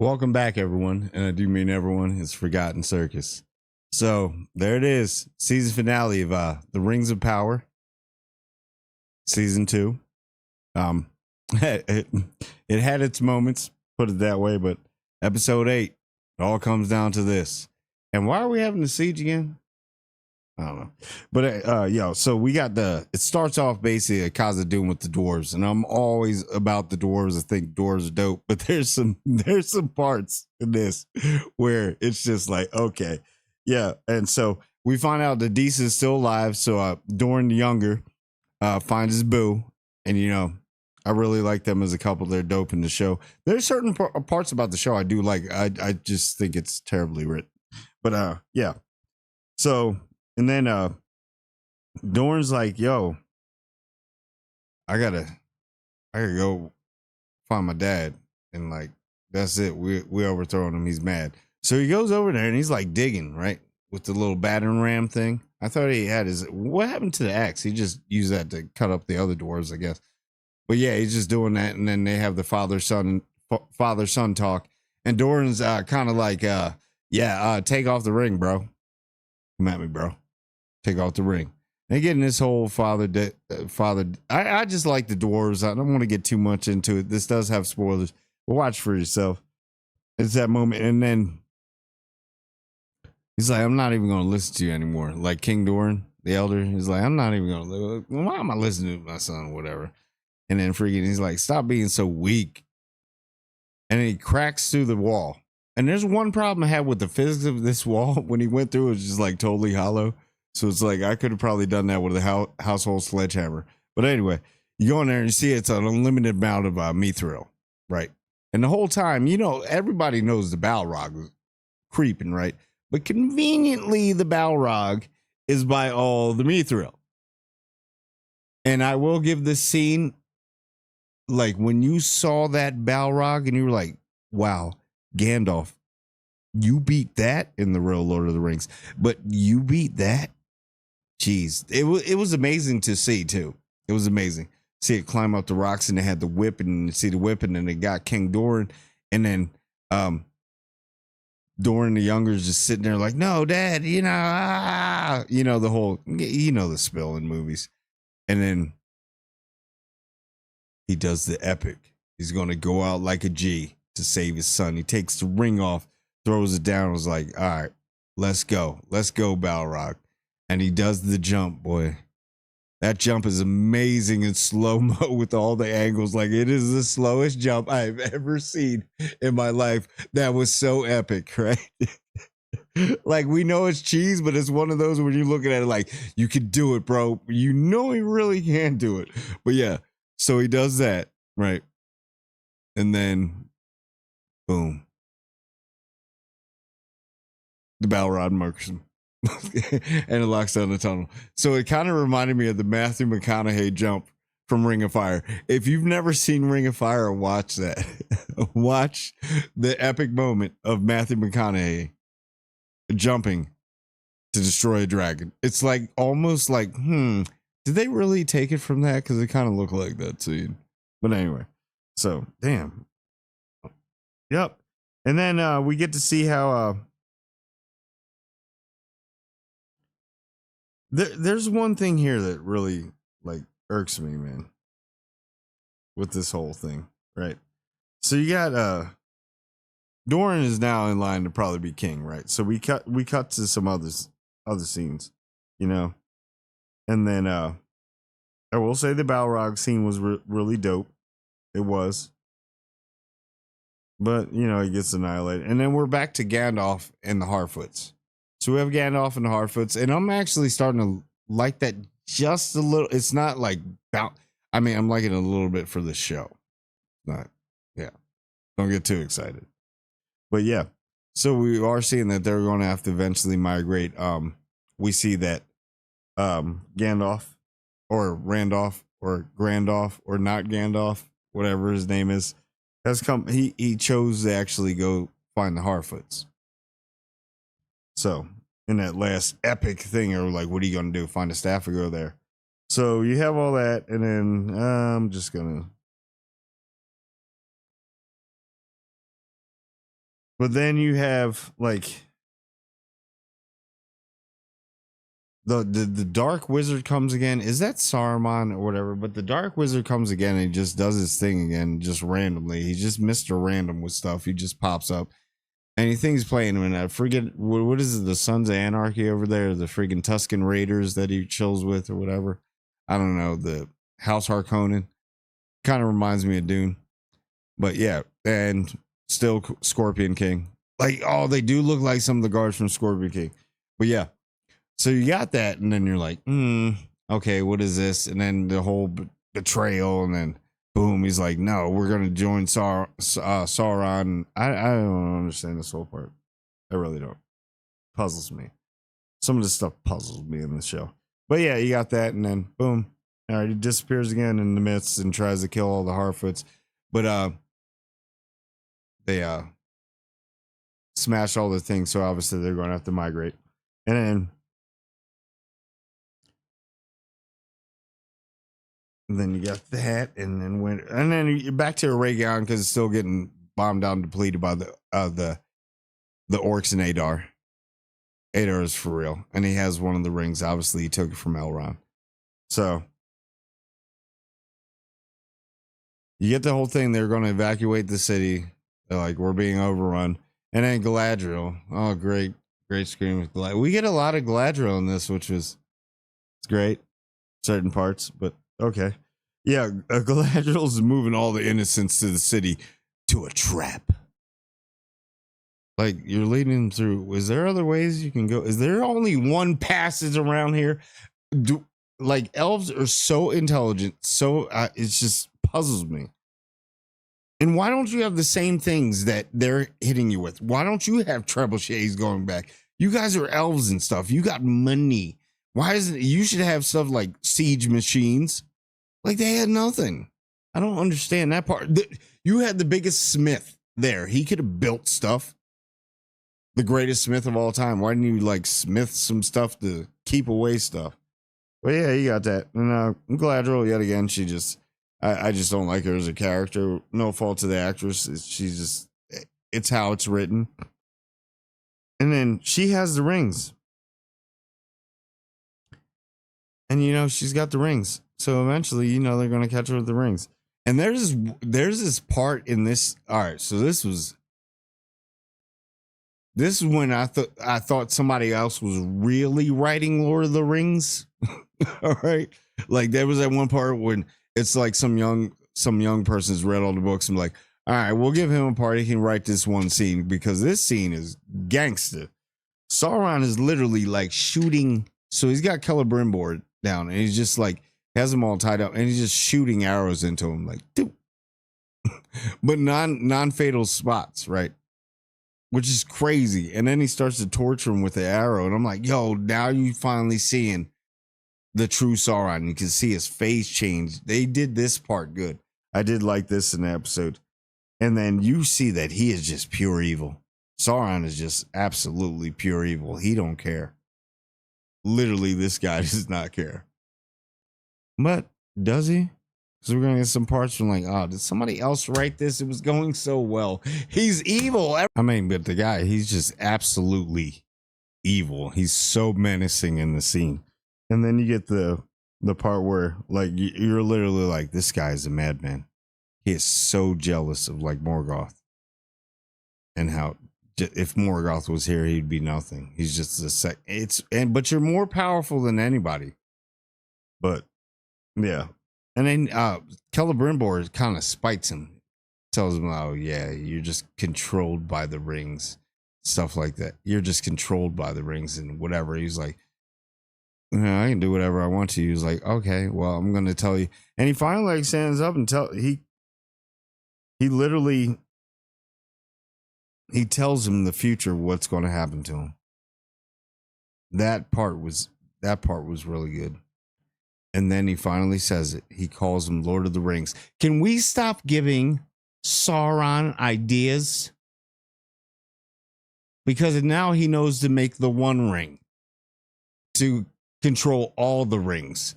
Welcome back, everyone. And I do mean everyone. It's Forgotten Circus. So there it is. Season finale of The Rings of Power, season two. Um it had its moments, put it that way, but episode 8, it all comes down to this. And why are we having the siege again? I don't know. But so we got it starts off basically at Casa Doom with the dwarves, and I'm always about the dwarves. I think dwarves are dope, but there's some parts in this where it's just like, okay, yeah. And so we find out that Deesa is still alive. So Doran the Younger finds his boo, and I really like them as a couple. They're dope in the show. There's certain parts about the show I do like. I just think it's terribly written, but yeah. So and then Dorn's like, yo, I gotta go find my dad. And like, that's it. We overthrowing him. He's mad. So he goes over there and he's like digging, right? With the little battering ram thing. I thought he had what happened to the axe? He just used that to cut up the other dwarves, I guess. But yeah, he's just doing that. And then they have the father son talk. And Doran's kind of like, take off the ring, bro. Come at me, bro. Take off the ring. And getting this whole father. I just like the dwarves. I don't want to get too much into it. This does have spoilers, but watch for yourself. It's that moment, and then he's like, "I'm not even going to listen to you anymore." Like King Doran, the elder, he's like, "I'm not even going to. Why am I listening to my son, or whatever?" And then freaking, he's like, "Stop being so weak." And then he cracks through the wall. And there's one problem I had with the physics of this wall. When he went through, it was just like totally hollow. So it's like I could have probably done that with a household sledgehammer. But anyway, you go in there and you see it's an unlimited amount of mithril, right? And the whole time, everybody knows the Balrog is creeping, right? But conveniently, the Balrog is by all the mithril. And I will give this scene, like when you saw that Balrog and you were like, wow, Gandalf, you beat that in the real Lord of the Rings, but you beat that. Jeez, it was amazing to see too. It was amazing. See it climb up the rocks and they had the whip and see the whip and then they got King Doran and then Doran the Younger is just sitting there like, no, Dad, the whole the spill in movies. And then he does the epic. He's gonna go out like a G to save his son. He takes the ring off, throws it down, was like, all right, let's go, Balrog. And he does the jump, boy. That jump is amazing in slow-mo with all the angles. Like, it is the slowest jump I've ever seen in my life. That was so epic, right? Like, we know it's cheese, but it's one of those where you're looking at it like, you can do it, bro. You know he really can do it. But yeah, so he does that, right? And then, boom. The Balrog murders him. And it locks down the tunnel. So it kind of reminded me of the Matthew McConaughey jump from Ring of Fire. If you've never seen Ring of Fire, watch that. Watch the epic moment of Matthew McConaughey jumping to destroy a dragon. It's like almost like, did they really take it from that? Because it kind of looked like that scene. But anyway, so damn. Yep. And then we get to see how there's one thing here that really like irks me, man, with this whole thing, right? So you got Doran is now in line to probably be king, right? So we cut to some other scenes, and then I will say the Balrog scene was really dope. It was, but he gets annihilated, and then we're back to Gandalf and the Harfoots. So we have Gandalf and the Harfoots, and I'm actually starting to like that just a little. It's not like, I'm liking it a little bit for the show. Not, yeah. Don't get too excited. But yeah, so we are seeing that they're going to have to eventually migrate. We see that Gandalf or Randolph or Grandolph or not Gandalf, whatever his name is, has come. He chose to actually go find the Harfoots. So in that last epic thing, or like, what are you going to do? Find a staff or go there? So you have all that, and then I'm just gonna But then you have like the dark wizard comes again. Is that Saruman or whatever? But the dark wizard comes again and he just does his thing again, just randomly. He's just Mr. Random with stuff. He just pops up. And he thinks he's playing him in that friggin' what is it, the Sons of Anarchy over there, the friggin' Tuscan Raiders that he chills with or whatever. I don't know, the House Harkonnen. Kind of reminds me of Dune. But yeah, and still Scorpion King. Like, oh, they do look like some of the guards from Scorpion King. But yeah, so you got that, and then you're like, okay, what is this? And then the whole betrayal, and then boom, he's like, no, we're gonna join Sauron. I don't understand this whole part. I really don't. Puzzles me. Some of this stuff puzzles me in the show. But yeah, you got that, and then boom, all right, he disappears again in the midst and tries to kill all the Harfoots. But they smash all the things, so obviously they're going to have to migrate. And then you got that, and then you're back to Eregion because it's still getting bombed down, depleted by the orcs and Adar. Adar is for real, and he has one of the rings. Obviously, he took it from Elrond. So you get the whole thing. They're going to evacuate the city. They're like, we're being overrun. And then Galadriel. Oh, great scream with Galadriel. We get a lot of Galadriel in this, which was it's great. Certain parts, but okay. Yeah, Galadriel's moving all the innocents to the city to a trap. Like, you're leading them through. Is there other ways you can go? Is there only one passage around here? Like, elves are so intelligent, so it just puzzles me. And why don't you have the same things that they're hitting you with? Why don't you have trebuchets going back? You guys are elves and stuff. You got money. Why isn't it? You should have stuff like siege machines. Like, they had nothing. I don't understand that part. You had the biggest smith there. He could have built stuff. The greatest smith of all time. Why didn't you like smith some stuff to keep away stuff? But yeah, you got that. And Galadriel, yet again, she just, I just don't like her as a character. No fault to the actress. She's just, it's how it's written. And then she has the rings. And she's got the rings. So eventually, they're going to catch her with the rings. And there's this part in this. All right, so this is when I thought somebody else was really writing Lord of the Rings. All right, like there was that one part when it's like some young person's read all the books and like, all right, we'll give him a part. He can write this one scene because this scene is gangster. Sauron is literally like shooting. So he's got Celebrimbor down and he's just like has them all tied up and he's just shooting arrows into him like, dude. But non-fatal spots, right? Which is crazy. And then he starts to torture him with the arrow. And I'm like, yo, now you finally seeing the true Sauron. You can see his face change. They did this part good. I did like this in the episode. And then you see that he is just pure evil. Sauron is just absolutely pure evil. He don't care. Literally, this guy does not care. But does he? So we're going to get some parts from like, oh, did somebody else write this? It was going so well. He's evil. I mean, but the guy, he's just absolutely evil. He's so menacing in the scene. And then you get the part where like you're literally like, this guy is a madman. He is so jealous of like Morgoth. And how if Morgoth was here, he'd be nothing. He's just but you're more powerful than anybody. But yeah. And then Celebrimbor kind of spites him, tells him, oh, yeah, you're just controlled by the rings, stuff like that. You're just controlled by the rings and whatever. He's like, I can do whatever I want to. He was like, okay, well, I'm going to tell you. And he finally like stands up and he literally, he tells him the future, what's going to happen to him. That part was really good. And then he finally says it. He calls him Lord of the Rings. Can we stop giving Sauron ideas? Because now he knows to make the one ring to control all the rings.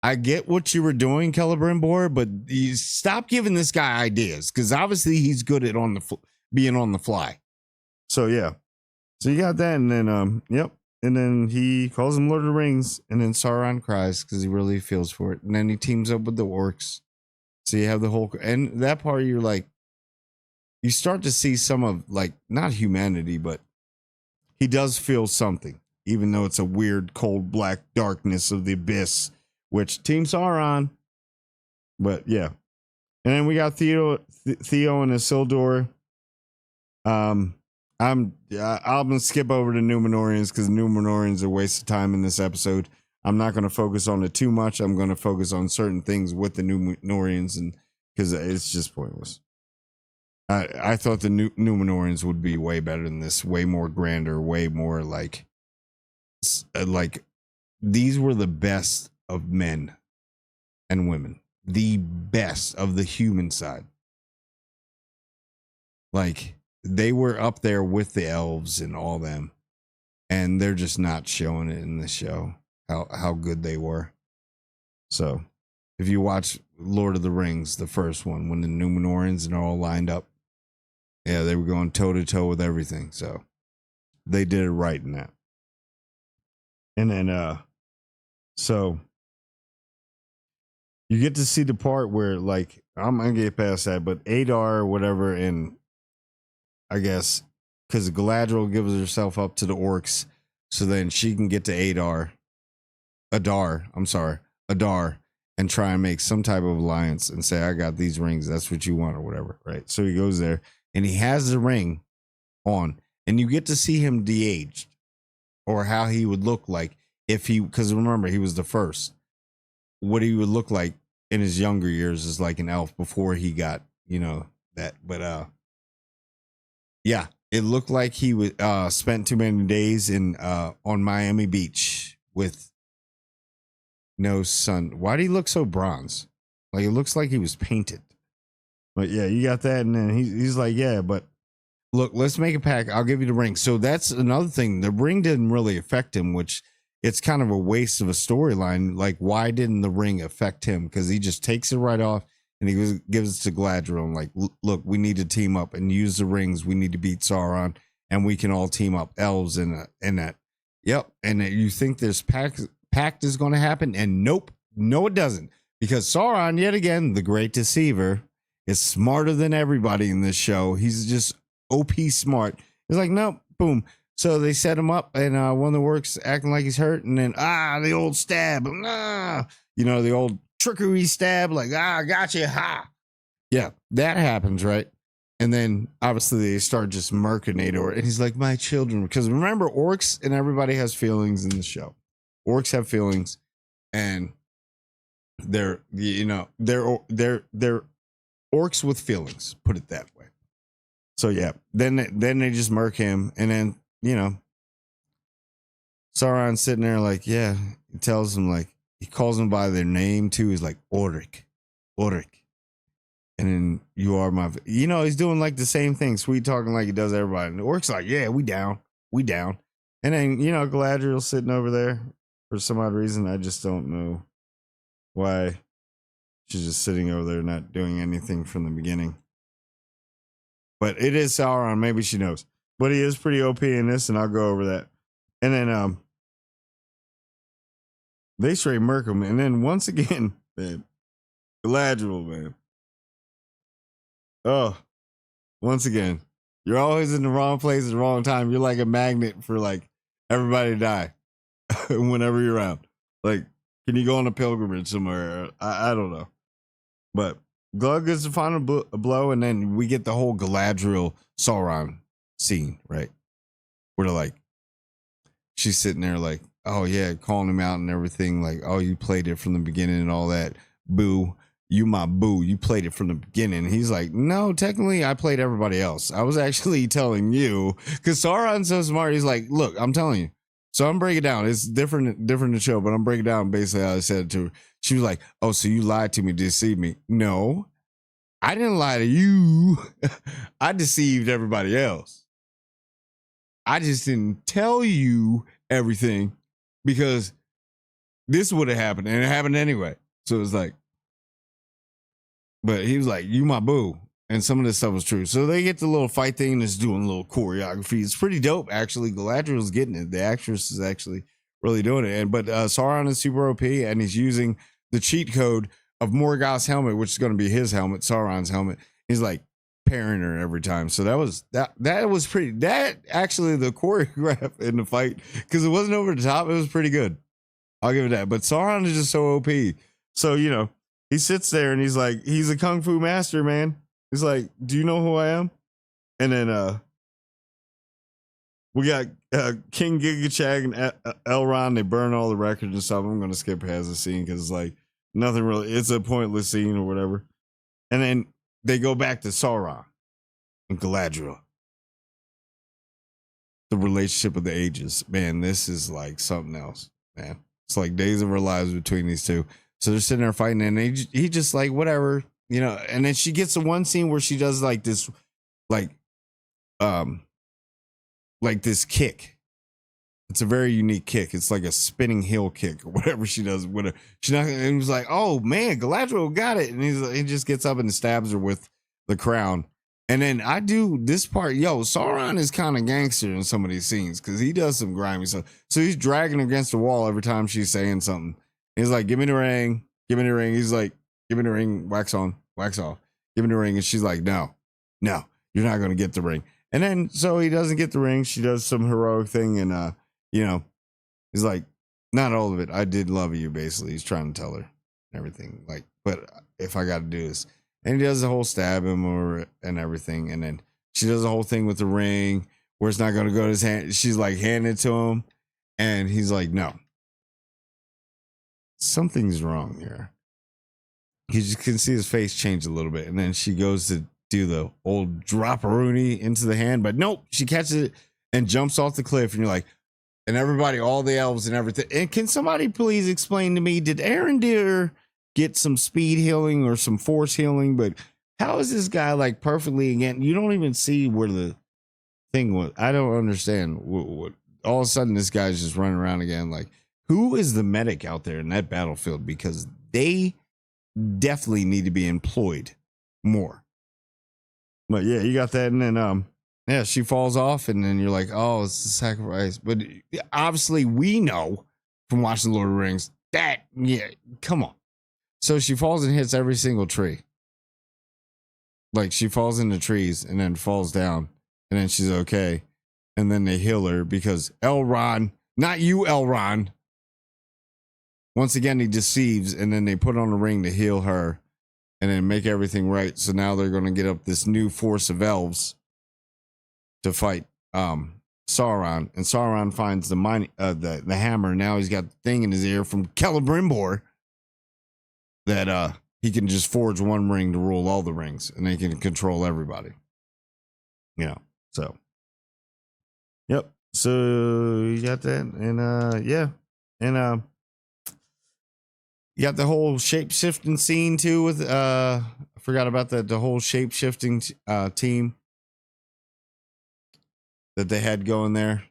I get what you were doing, Celebrimbor, but you stop giving this guy ideas because obviously he's good at being on the fly. So yeah. So you got that, and then yep. And then he calls him Lord of the Rings, and then Sauron cries because he really feels for it. And then he teams up with the orcs. So you have the whole, and that part you're like, you start to see some of like not humanity, but he does feel something, even though it's a weird, cold, black darkness of the abyss, which Team Sauron. But yeah, and then we got Theo and Isildur. I'm gonna skip over to Numenorians because Numenorians are a waste of time in this episode. I'm not gonna focus on it too much. I'm gonna focus on certain things with the Numenorians, and because it's just pointless. I thought the Numenorians would be way better than this, way more grander, way more like these were the best of men and women, the best of the human side. Like they were up there with the elves and all them, and they're just not showing it in this show how good they were. So if you watch Lord of the Rings, the first one, when the Numenorians are all lined up, yeah, they were going toe to toe with everything. So they did it right in that. And then so you get to see the part where, like, I'm gonna get past that, but Adar or whatever, and I guess because Galadriel gives herself up to the orcs, so then she can get to Adar, and try and make some type of alliance and say, I got these rings, that's what you want, or whatever, right? So he goes there and he has the ring on, and you get to see him de-aged, or how he would look like if he, because remember, he was the first. What he would look like in his younger years is like an elf before he got, that. But yeah, it looked like he would spent too many days in on Miami Beach with no sun. Why do he look so bronze? Like it looks like he was painted. But yeah, you got that, and then he's like, yeah, but look, let's make a pact. I'll give you the ring. So that's another thing. The ring didn't really affect him, which it's kind of a waste of a storyline. Like, why didn't the ring affect him? Because he just takes it right off and he gives it to Galadriel. And like, look, we need to team up and use the rings. We need to beat Sauron, and we can all team up, elves and that. Yep. And you think this pact is going to happen, and nope, no, it doesn't. Because Sauron, yet again, the great deceiver, is smarter than everybody in this show. He's just OP smart. He's like, nope, boom. So they set him up, and one of the works acting like he's hurt, and then the old stab, the old trickery stab, like gotcha, ha. Yeah, that happens, right? And then obviously they start just murking Ador, and he's like, my children, because remember, orcs and everybody has feelings in the show. Orcs have feelings, and they're orcs with feelings. Put it that way. So yeah, then they just murk him, and then Sauron's sitting there like, yeah, he tells him, like, he calls them by their name too. He's like, Oric, and then you are my, he's doing like the same thing, sweet talking like he does everybody. And the orc's like, yeah, we down. And then Galadriel's sitting over there for some odd reason. I just don't know why she's just sitting over there not doing anything from the beginning. But it is Sauron. Maybe she knows. But he is pretty OP in this, and I'll go over that. And then they straight murk him. And then once again, man, Galadriel, man. Oh, once again, you're always in the wrong place at the wrong time. You're like a magnet for like everybody to die whenever you're around. Like, can you go on a pilgrimage somewhere? I don't know. But Glug gets the final blow, and then we get the whole Galadriel Sauron scene, right? Where they're like, she's sitting there like, oh yeah, calling him out and everything, like, oh, you played it from the beginning and all that. Boo, you my boo, you played it from the beginning. And he's like, no, technically I played everybody else. I was actually telling you, because Sauron's so smart. He's like, look, I'm telling you. So I'm breaking it down. It's different in the show, but I'm breaking down basically how I said it to her. She was like, oh, so you lied to me, deceived me. No, I didn't lie to you. I deceived everybody else. I just didn't tell you everything because this would have happened, and it happened anyway. So it's like, but he was like, you my boo. and some of this stuff was true. So they get the little fight thing and it's doing a little choreography. It's pretty dope, actually. Galadriel's getting it. The actress is actually really doing it. But Sauron is super OP, and he's using the cheat code of Morgoth's helmet, which is going to be his helmet, Sauron's helmet. He's like parrying her every time. So that was pretty. That actually the choreograph in the fight, because it wasn't over the top. It was pretty good. I'll give it that. But Sauron is just so OP. So he sits there and he's like, he's a kung fu master, man. He's like, do you know who I am? And then we got King Gigachag and Elrond. They burn all the records and stuff. I'm going to skip past the scene because it's like nothing really. It's a pointless scene or whatever. And then they go back to Sauron and Galadriel. The relationship of the ages. Man, this is like something else, man. It's like days of our lives between these two. So they're sitting there fighting, and he just like, whatever, and then she gets the one scene where she does like this, like this kick. It's a very unique kick. It's like a spinning heel kick or whatever she does with her. And he was like, oh man, Galadriel got it. And he just gets up and stabs her with the crown. And then I do this part. Sauron is kind of gangster in some of these scenes because he does some grimy stuff. So he's dragging her against the wall every time she's saying something. He's like, give me the ring. Give me the ring. He's like, give me the ring. Wax on, wax off. Give me the ring. And she's like, no, you're not going to get the ring. And then, so he doesn't get the ring. She does some heroic thing. And, he's like, not all of it. I did love you, basically. He's trying to tell her and everything. Like, but if I got to do this. And he does the whole stab him and everything. And then she does the whole thing with the ring where it's not going to go to his hand. She's like, hand it to him. And he's like, no. Something's wrong here. You just can see his face change a little bit. And then she goes to do the old drop-a-rooney into the hand. But nope, she catches it and jumps off the cliff. And you're like, and everybody, all the elves and everything. And can somebody please explain to me, did Arendir get some speed healing or some force healing? But how is this guy like perfectly again? You don't even see where the thing was. I don't understand. What all of a sudden this guy's just running around again. Like, who is the medic out there in that battlefield? Because they definitely need to be employed more. But yeah, you got that. And then she falls off, and then you're like, oh, it's a sacrifice. But obviously we know from watching Lord of the Rings that, yeah, come on. So she falls and hits every single tree. Like, she falls into trees and then falls down, and then she's okay. And then they heal her because Elrond, not you, Elrond. Once again, he deceives, and then they put on a ring to heal her and then make everything right. So now they're going to get up this new force of elves to fight Sauron. And Sauron finds the hammer. Now he's got the thing in his ear from Celebrimbor that he can just forge one ring to rule all the rings, and they can control everybody. So. Yep. So you got that. And yeah. And you got the whole shape-shifting scene too with I forgot about that, the whole shape-shifting team that they had going there.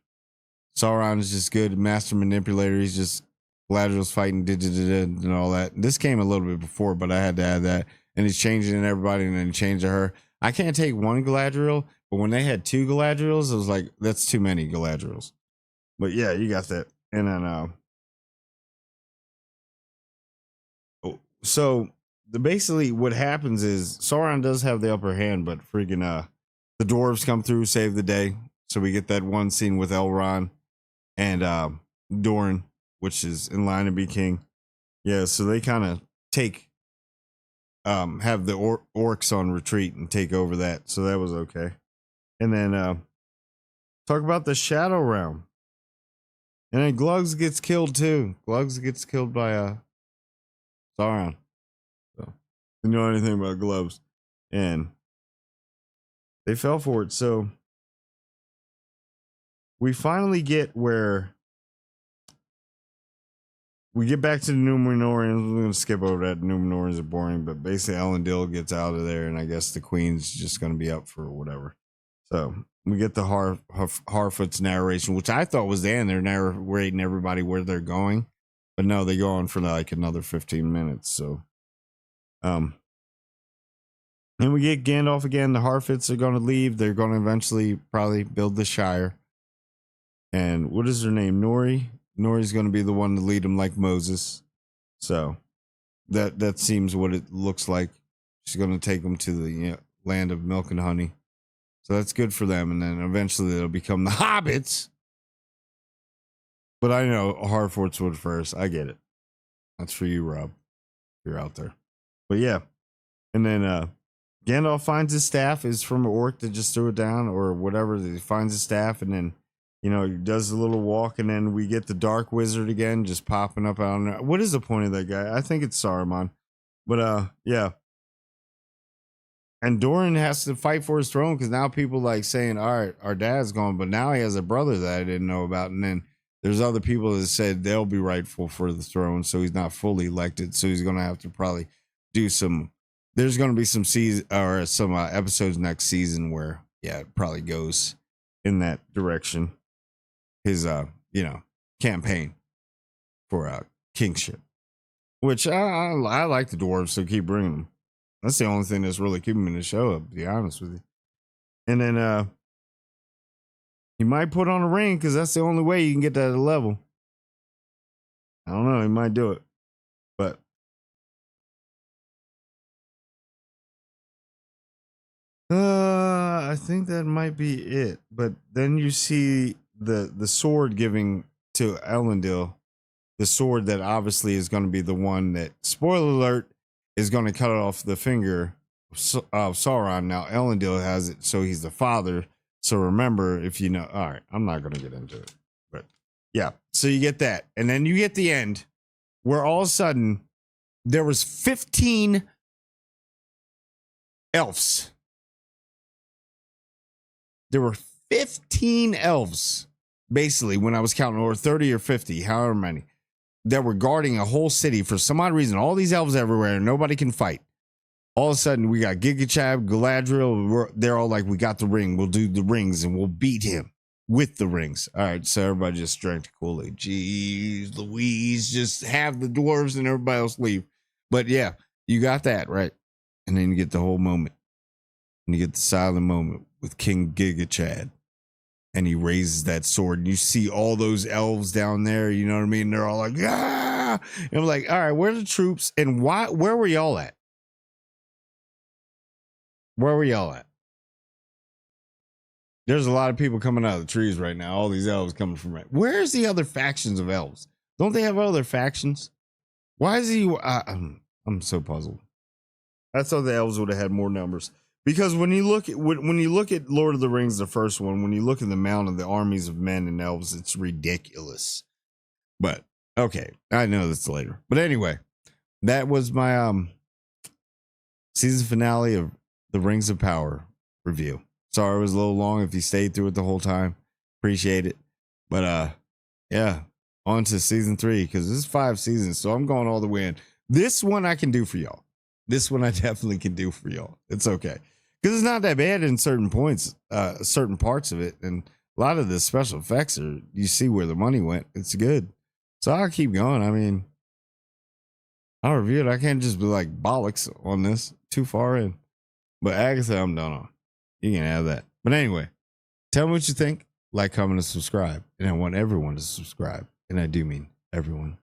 Sauron is just good, master manipulator. He's just Galadriel's fighting and all that. This came a little bit before, but I had to add that. And he's changing everybody, and then he changed her. I can't take one Galadriel, but when they had two Galadriels, I was like, that's too many Galadriels. But yeah, you got that. And then so basically what happens is Sauron does have the upper hand, but freaking the dwarves come through, save the day. So we get that one scene with Elrond and Doran, which is in line to be king. Yeah, so they kind of have the orcs on retreat and take over that. So that was okay. And then talk about the Shadow Realm. And then Glugs gets killed too. Glugs gets killed by Sauron. So didn't know anything about gloves. And they fell for it. So we finally get where we get back to the Númenóreans. We're going to skip over that. Númenóreans are boring, but basically Elendil gets out of there, and I guess the queen's just going to be up for whatever. So we get the Harfoots narration, which I thought was the end. They're narrating everybody where they're going, but no, they go on for like another 15 minutes. So, And we get Gandalf again. The Harfoots are going to leave. They're going to eventually probably build the Shire. And what is her name? Nori. Nori's going to be the one to lead them like Moses. So that seems what it looks like. She's going to take them to the land of milk and honey. So that's good for them. And then eventually they'll become the Hobbits. But I know Harfoots would first. I get it. That's for you, Rob. You're out there. But yeah. And then Gandalf finds his staff. Is from an orc that just threw it down or whatever. He finds his staff and then, he does a little walk. And then we get the Dark Wizard again just popping up out there. What is the point of that guy? I think it's Saruman. But yeah. And Doran has to fight for his throne because now people like saying, all right, our dad's gone. But now he has a brother that I didn't know about. And then there's other people that said they'll be rightful for the throne. So he's not fully elected. So he's going to have to probably do some. There's going to be some season or some episodes next season where, it probably goes in that direction. His, campaign for kingship, which I like the dwarves, so keep bringing them. That's the only thing that's really keeping me in the show, to be honest with you. And then he might put on a ring because that's the only way you can get that level. I don't know. He might do it, but. I think that might be it. But then you see the sword giving to Elendil, the sword that obviously is going to be the one that, spoiler alert, is going to cut off the finger of Sauron. Now Elendil has it, so he's the father. So remember, if you know, all right, I'm not going to get into it, but yeah. So you get that, and then you get the end, where all of a sudden there was 15 elves. There were 15 elves, basically, when I was counting, or 30 or 50, however many, that were guarding a whole city for some odd reason. All these elves everywhere, and nobody can fight. All of a sudden, we got Gigachab, Galadriel. They're all like, we got the ring. We'll do the rings, and we'll beat him with the rings. All right, so everybody just drank the Kool-Aid. Jeez Louise, just have the dwarves and everybody else leave. But yeah, you got that, right? And then you get the whole moment. And you get the silent moment with King Gigachad. And he raises that sword. And you see all those elves down there. You know what I mean? They're all like, ah! And I'm like, all right, where are the troops? And why? Where were y'all at? Where were y'all at? There's a lot of people coming out of the trees right now. All these elves coming from right. Where's the other factions of elves? Don't they have other factions? Why is he? I'm so puzzled. I thought the elves would have had more numbers. Because when you look at Lord of the Rings, the first one, when you look at the amount of the armies of men and elves, it's ridiculous. But okay, I know that's later. But anyway, that was my season finale of the Rings of Power review. Sorry it was a little long. If you stayed through it the whole time, appreciate it. But yeah, on to season 3 because this is 5 seasons, so I'm going all the way in. This one I can do for y'all. This one I definitely can do for y'all. It's okay. Because it's not that bad in certain points, certain parts of it. And a lot of the special effects are, you see where the money went. It's good. So I'll keep going. I mean, I'll review it. I can't just be like bollocks on this too far in. But Agatha, I'm done on. You can have that. But anyway, tell me what you think. Like, comment, and subscribe. And I want everyone to subscribe. And I do mean everyone.